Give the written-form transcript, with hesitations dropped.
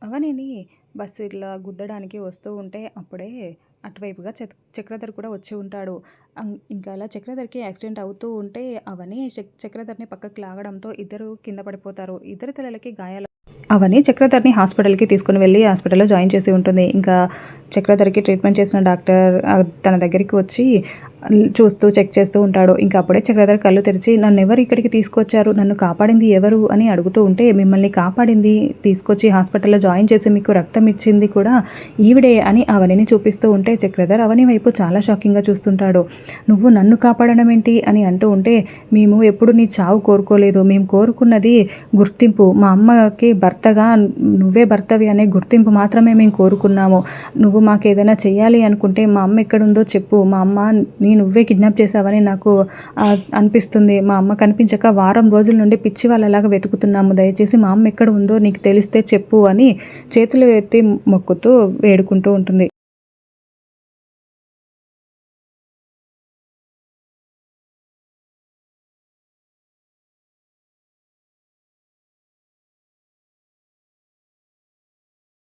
అవనిని bus ఇట్లా గుద్దడానికి వస్తూ ఉంటే అప్పుడే అటువైపుగా చక్రధర్ కూడా వచ్చి ఉంటాడు. ఇంకా అలా చక్రధర్‌కి యాక్సిడెంట్ అవుతూ ఉంటే అవని చక్రధర్‌ని పక్కకి లాగడంతో ఇద్దరు కింద పడిపోతారు. ఇద్దరి తలలకి గాయాలు అవని చక్రధర్‌ని హాస్పిటల్‌కి తీసుకొని వెళ్ళి హాస్పిటల్‌లో జాయిన్ చేసి ఉంటుంది. ఇంకా చక్రధర్‌కి ట్రీట్మెంట్ చేసిన డాక్టర్ తన దగ్గరికి వచ్చి చూస్తూ చెక్ చేస్తూ ఉంటాడు. ఇంక అప్పుడే చక్రధర్ కళ్ళు తెరిచి నన్నెవరు ఇక్కడికి తీసుకొచ్చారు? నన్ను కాపాడింది ఎవరు? అని అడుగుతూ ఉంటే మిమ్మల్ని కాపాడింది, తీసుకొచ్చి హాస్పిటల్‌లో జాయిన్ చేసి మీకు రక్తం ఇచ్చింది కూడా ఈవిడే అని అవనిని చూపిస్తూ ఉంటే చక్రధర్ అవని వైపు చాలా షాకింగ్‌గా చూస్తుంటాడు. నువ్వు నన్ను కాపాడడం ఏంటి? అని అంటూ ఉంటే మేము ఎప్పుడు నీ చావు కోరుకోలేదు. మేము కోరుకున్నది గుర్తింపు. మా అమ్మకి భర్తగా నువ్వే భర్తవి అనే గుర్తింపు మాత్రమే మేము కోరుకున్నాము. నువ్వు మాకేదైనా చెయ్యాలి అనుకుంటే మా అమ్మ ఎక్కడుందో చెప్పు. మా అమ్మని నువ్వే కిడ్నాప్ చేశావని నాకు అనిపిస్తుంది. మా అమ్మ కనిపించక వారం రోజుల నుండి పిచ్చి వాళ్ళలాగా వెతుకుతున్నాము. దయచేసి మా అమ్మ ఎక్కడ ఉందో నీకు తెలిస్తే చెప్పు అని చేతులు ఎత్తి మొక్కుతూ వేడుకుంటూ ఉంటుంది.